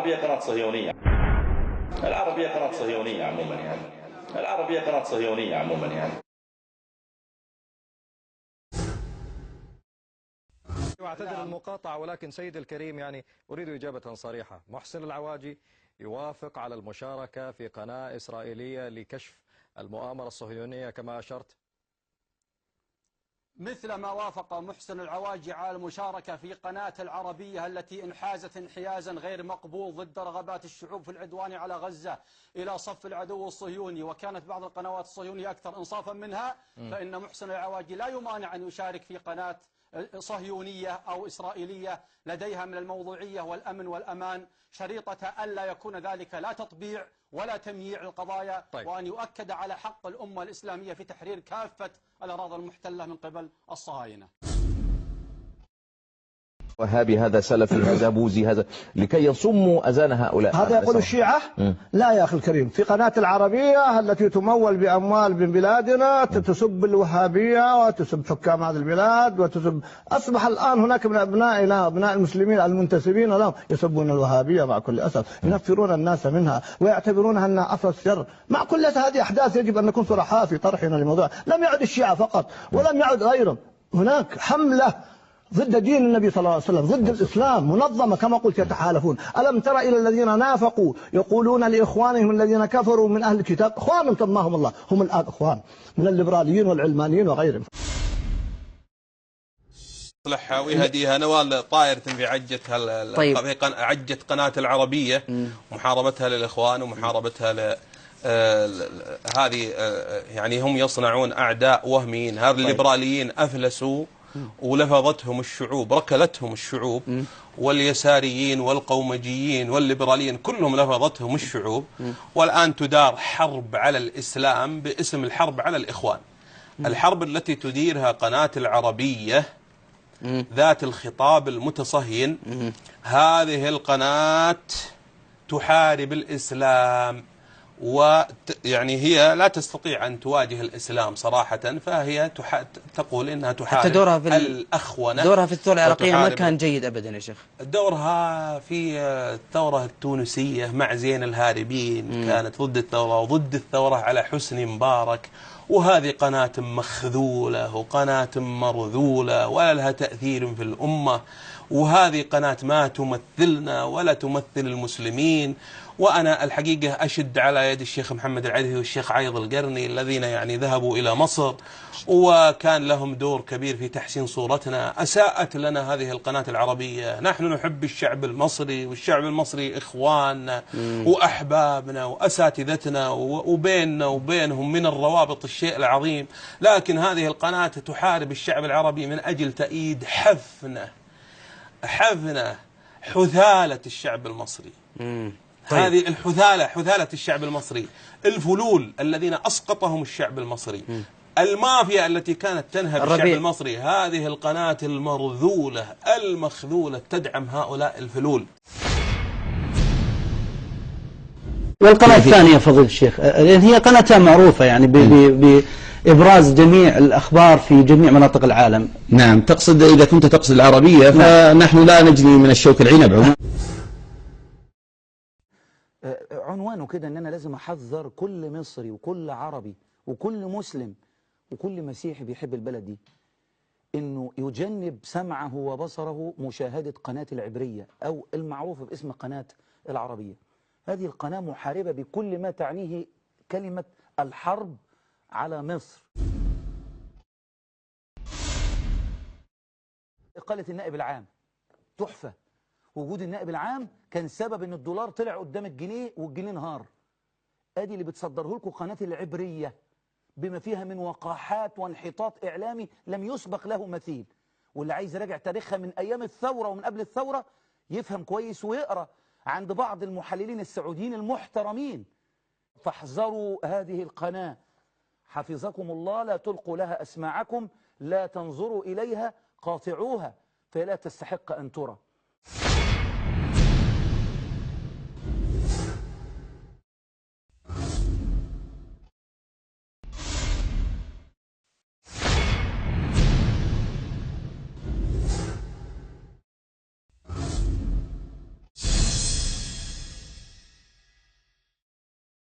العربية قناة صهيونية. العربية قناة صهيونية عموما يعني. العربية قناة صهيونية عموما يعني. أعتذر المقاطعة، ولكن سيد الكريم يعني أريد إجابة صريحة. محسن العواجي يوافق على المشاركة في قناة إسرائيلية لكشف المؤامرة الصهيونية كما أشرت؟ مثل ما وافق محسن العواجي على المشاركة في قناة العربية التي انحازت انحيازا غير مقبول ضد رغبات الشعوب في العدوان على غزة إلى صف العدو الصهيوني، وكانت بعض القنوات الصهيونية أكثر إنصافا منها، فإن محسن العواجي لا يمانع أن يشارك في قناة صهيونية أو إسرائيلية لديها من الموضوعية والأمن والأمان شريطة ألا يكون ذلك لا تطبيع ولا تمييع القضايا. طيب. وأن يؤكد على حق الأمة الإسلامية في تحرير كافة الأراضي المحتلة من قبل الصهاينة. وهابي هذا سلفي هذا بوزي هذا لكي يصموا أذان هؤلاء. هذا يقول الشيعة؟ لا يا أخي الكريم، في قناة العربية التي تمول بأموال من بلادنا تسب الوهابية وتسب حكام هذه البلاد وتسب. أصبح الآن هناك من أبنائنا أبناء المسلمين المنتسبين لهم يسبون الوهابية مع كل أسف، ينفرون الناس منها ويعتبرونها أنها أصل الشر. مع كل هذه أحداث يجب أن نكون صرحاء في طرحنا للموضوع. لم يعد الشيعة فقط ولم يعد غيرهم، هناك حملة ضد دين النبي صلى الله عليه وسلم، ضد الإسلام منظمة كما قلت يتحالفون. ألم تر إلى الذين نافقوا يقولون لإخوانهم الذين كفروا من أهل الكتاب، إخوان سماهم الله، هم الآن إخوان من الليبراليين والعلمانيين وغيرهم. صلحها ويهديها نوال طائرة في عجتها. طيب. في عجة قناة العربية محاربتها للإخوان ومحاربتها هذه يعني هم يصنعون أعداء وهميين. هذا الليبراليين أفلسوا ولفظتهم الشعوب، ركلتهم الشعوب، واليساريين والقومجيين والليبراليين كلهم لفظتهم الشعوب. والآن تدار حرب على الإسلام باسم الحرب على الإخوان. الحرب التي تديرها قناة العربية ذات الخطاب المتصهين، هذه القناة تحارب الإسلام، ويعني هي لا تستطيع أن تواجه الإسلام صراحة، فهي تقول إنها تحارب دورها في الأخونة. دورها في الثورة العراقية ما كان جيد أبدا يا شيخ. دورها في الثورة التونسية مع زين الهاربين كانت ضد الثورة وضد الثورة على حسني مبارك، وهذه قناة مخذولة وقناة مرذولة ولا لها تأثير في الأمة، وهذه قناة ما تمثلنا ولا تمثل المسلمين. وأنا الحقيقة أشد على يد الشيخ محمد العدوي والشيخ عايض القرني الذين يعني ذهبوا إلى مصر وكان لهم دور كبير في تحسين صورتنا. أساءت لنا هذه القناة العربية. نحن نحب الشعب المصري، والشعب المصري إخواننا وأحبابنا وأساتذتنا، وبيننا وبينهم من الروابط الشيء العظيم، لكن هذه القناة تحارب الشعب العربي من أجل تأييد حفنة حثالة الشعب المصري. طيب. هذه الحثالة، حثالة الشعب المصري، الفلول الذين أسقطهم الشعب المصري، المافيا التي كانت تنهب الشعب المصري، هذه القناة المرذولة المخذولة تدعم هؤلاء الفلول. والقناة الثانية فضيلة الشيخ، لأن هي قناتها معروفة يعني بإبراز جميع الأخبار في جميع مناطق العالم. نعم، تقصد إذا كنت تقصد العربية فنحن لا نجني من الشوك العنب. عنوانه كده ان انا لازم احذر كل مصري وكل عربي وكل مسلم وكل مسيحي بيحب البلد دي انه يجنب سمعه وبصره مشاهدة قناة العبرية او المعروفة باسم قناة العربية. هذه القناة محاربة بكل ما تعنيه كلمة الحرب على مصر. إقالة النائب العام تحفة. وجود النائب العام كان سبب ان الدولار طلع قدام الجنيه والجنيه انهار. ادي اللي بتصدره لكم قناة العبرية بما فيها من وقاحات وانحطاط اعلامي لم يسبق له مثيل. واللي عايز يراجع تاريخها من ايام الثورة ومن قبل الثورة يفهم كويس ويقرأ عند بعض المحللين السعوديين المحترمين. فاحذروا هذه القناة حفظكم الله، لا تلقوا لها اسماعكم، لا تنظروا اليها، قاطعوها فلا تستحق ان ترى.